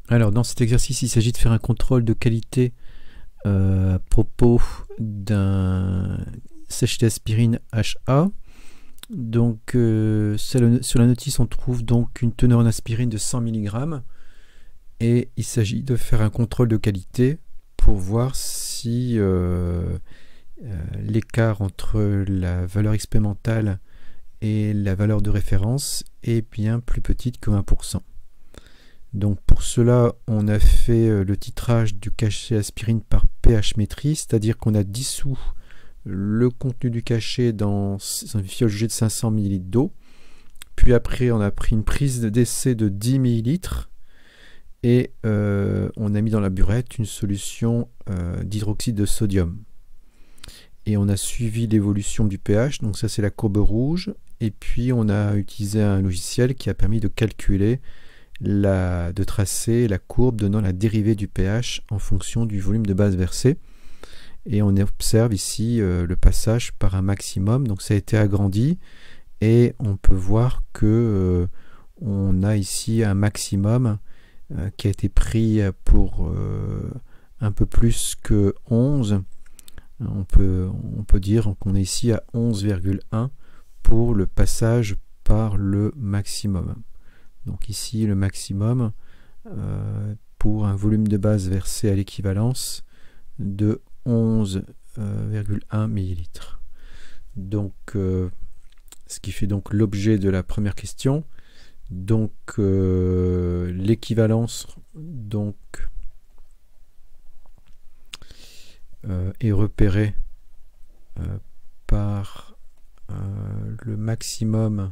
Alors, dans cet exercice, il s'agit de faire un contrôle de qualité à propos d'un sachet d'aspirine HA. Donc, sur la notice, on trouve donc une teneur en aspirine de 100 mg et il s'agit de faire un contrôle de qualité pour voir si l'écart entre la valeur expérimentale et la valeur de référence est bien plus petite que 1%. Donc pour cela, on a fait le titrage du cachet aspirine par pH métrie, c'est-à-dire qu'on a dissous le contenu du cachet dans un fiole jugé de 500 ml d'eau. Puis après, on a pris une prise d'essai de 10 ml et on a mis dans la burette une solution d'hydroxyde de sodium. Et on a suivi l'évolution du pH, donc ça c'est la courbe rouge. Et puis on a utilisé un logiciel qui a permis de calculer, de tracer la courbe donnant la dérivée du pH en fonction du volume de base versé. Et on observe ici le passage par un maximum, donc ça a été agrandi et on peut voir que on a ici un maximum qui a été pris pour un peu plus que 11. On peut dire qu'on est ici à 11,1 pour le passage par le maximum. Donc ici le maximum pour un volume de base versé à l'équivalence de 11,1 ml. Donc ce qui fait donc l'objet de la première question. Donc l'équivalence donc est repérée par le maximum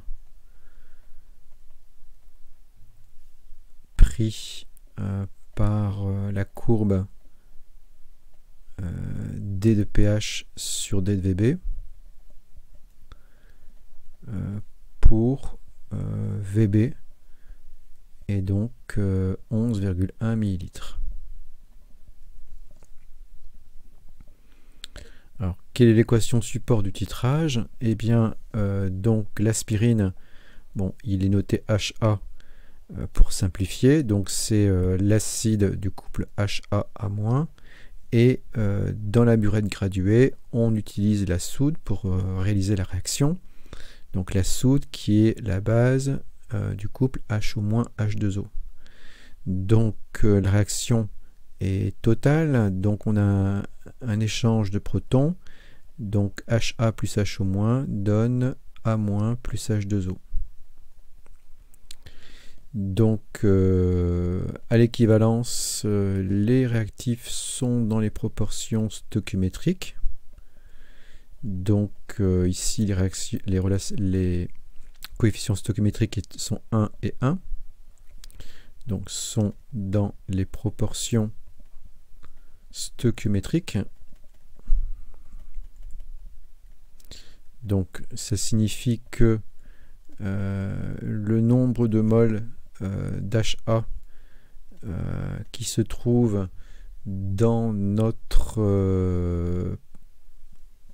pris par la courbe D de pH sur D de VB pour VB et donc 11,1 ml. Alors, quelle est l'équation support du titrage? Eh bien, donc l'aspirine, bon, il est noté HA pour simplifier, donc c'est l'acide du couple HA-, et dans la burette graduée, on utilise la soude pour réaliser la réaction. Donc la soude qui est la base du couple H-H2O. Donc la réaction est totale, donc on a un échange de protons, donc HA plus H- donne A- plus H2O. Donc à l'équivalence, les réactifs sont dans les proportions stoichiométriques. Donc ici les coefficients stoichiométriques sont 1 et 1. Donc sont dans les proportions stoichiométriques. Donc ça signifie que le nombre de moles d'HA qui se trouve dans notre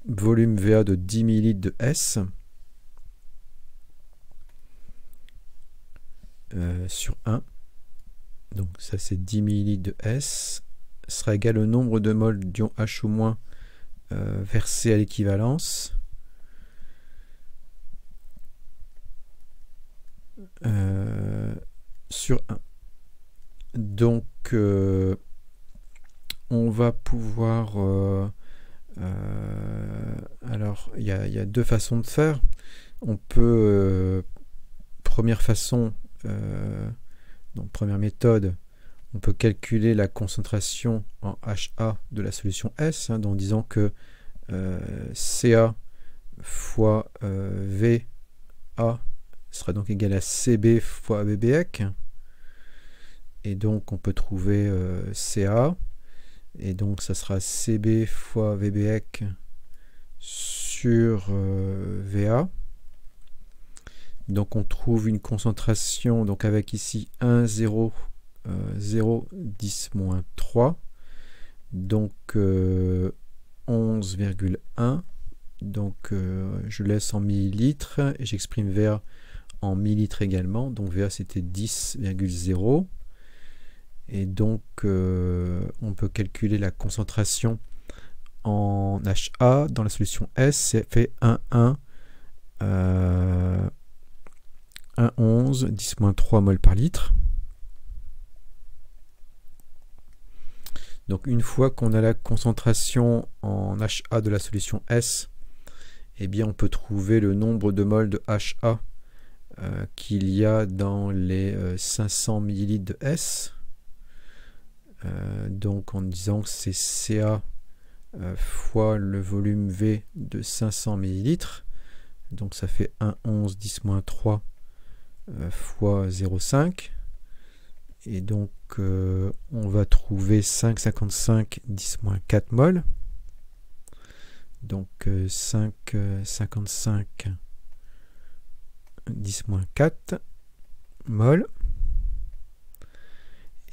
volume VA de 10 ml de S sur 1, donc ça c'est 10 ml de S, sera égal au nombre de moles d'ion H- versé à l'équivalence sur 1. Donc on va pouvoir alors il y a deux façons de faire. On peut première façon, donc première méthode, on peut calculer la concentration en HA de la solution S, hein, en disant que Ca fois VA sera donc égal à CB fois VBEC. Et donc on peut trouver Ca, et donc ça sera CB fois VBEC sur VA. Donc on trouve une concentration, donc avec ici 1, 0, 0, 10, moins 3, donc 11,1, donc je laisse en millilitres, et j'exprime VA en millilitres également, donc VA c'était 10,0, Et donc, on peut calculer la concentration en HA dans la solution S. Ça fait 1,11 10-3 mol par litre. Donc, une fois qu'on a la concentration en HA de la solution S, eh bien, on peut trouver le nombre de moles de HA qu'il y a dans les 500 ml de S. Donc en disant que c'est Ca fois le volume V de 500 ml. Donc ça fait 1,11 10-3 fois 0,5. Et donc on va trouver 5,55 10-4 mol. Donc 5,55 10-4 mol.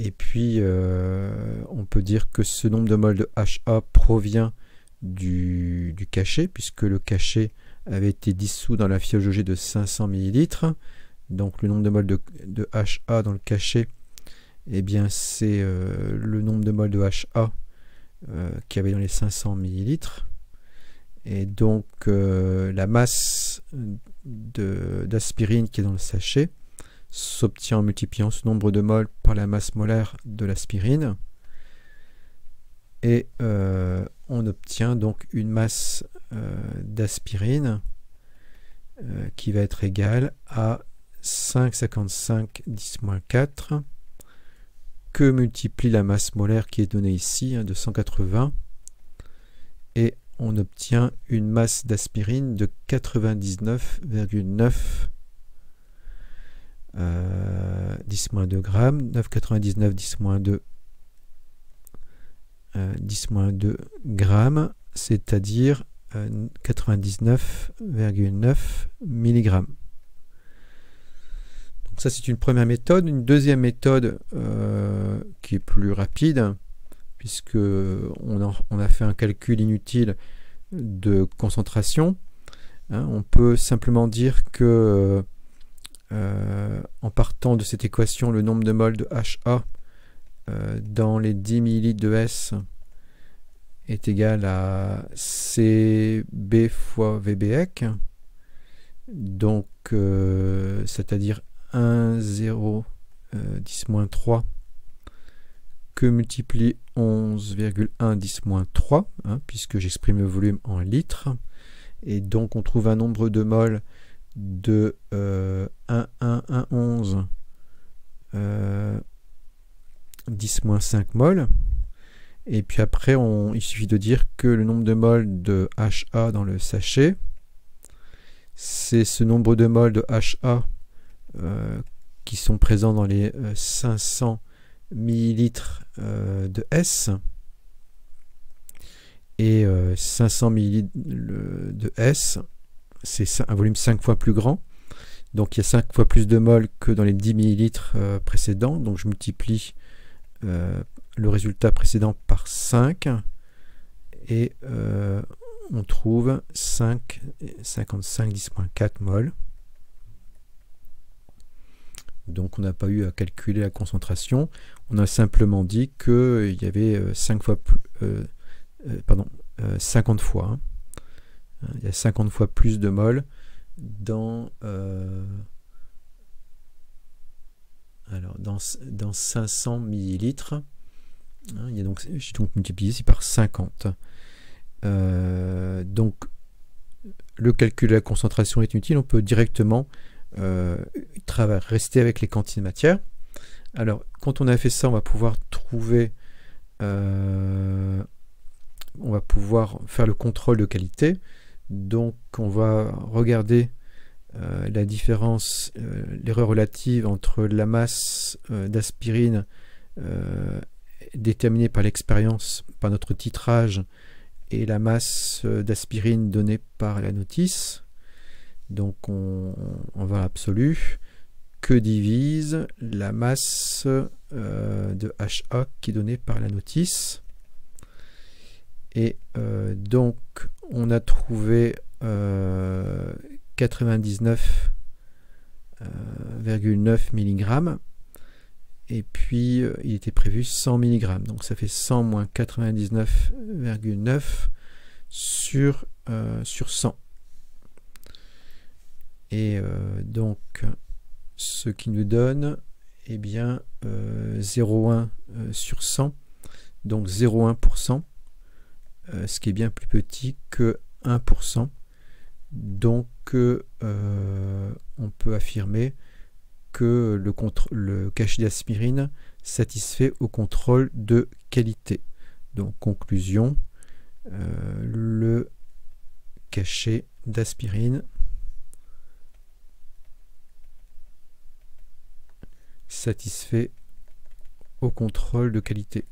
Et puis on peut dire que ce nombre de moles de HA provient du cachet, puisque le cachet avait été dissous dans la FiOG de 500 ml. Donc le nombre de moles de HA dans le cachet, eh bien c'est le nombre de moles de HA qu'il y avait dans les 500 ml. Et donc la masse d'aspirine qui est dans le sachet s'obtient en multipliant ce nombre de moles par la masse molaire de l'aspirine. Et on obtient donc une masse d'aspirine qui va être égale à 5,55 10-4 que multiplie la masse molaire qui est donnée ici, de 180, et on obtient une masse d'aspirine de 99,9 10-2 grammes, 9,99 10-2 grammes, c'est-à-dire 99,9 mg. Donc ça, c'est une première méthode. Une deuxième méthode qui est plus rapide, puisque on a fait un calcul inutile de concentration. On peut simplement dire que en partant de cette équation, le nombre de moles de HA dans les 10 ml de S est égal à CB fois VBEC, donc c'est-à-dire 1,0 10-3 que multiplie 11,1 10-3, puisque j'exprime le volume en litres, et donc on trouve un nombre de moles de 1,11 10-5 moles. Et puis après, il suffit de dire que le nombre de moles de HA dans le sachet, c'est ce nombre de moles de HA qui sont présents dans les 500 ml de S. Et 500 ml de S, c'est un volume 5 fois plus grand. Donc il y a 5 fois plus de moles que dans les 10 ml précédents. Donc je multiplie le résultat précédent par 5 et on trouve 5,55 10-4 mol. Donc on n'a pas eu à calculer la concentration, on a simplement dit qu'il y avait 5 fois plus, 50 fois. Il y a 50 fois plus de moles dans 500 millilitres. J'ai donc multiplié ici par 50. Donc le calcul de la concentration est inutile, on peut directement rester avec les quantités de matière. Alors quand on a fait ça, on va pouvoir trouver on va pouvoir faire le contrôle de qualité. Donc on va regarder la différence, l'erreur relative entre la masse d'aspirine déterminée par l'expérience, par notre titrage, et la masse d'aspirine donnée par la notice. Donc en valeur absolue, que divise la masse de HA qui est donnée par la notice. Et donc on a trouvé 99,9 mg, et puis il était prévu 100 mg, donc ça fait 100 moins 99,9 sur 100. Et donc ce qui nous donne eh bien 0,1 sur 100, donc 0,1%, ce qui est bien plus petit que 1%. Donc on peut affirmer que le cachet d'aspirine satisfait au contrôle de qualité. Donc conclusion, le cachet d'aspirine satisfait au contrôle de qualité.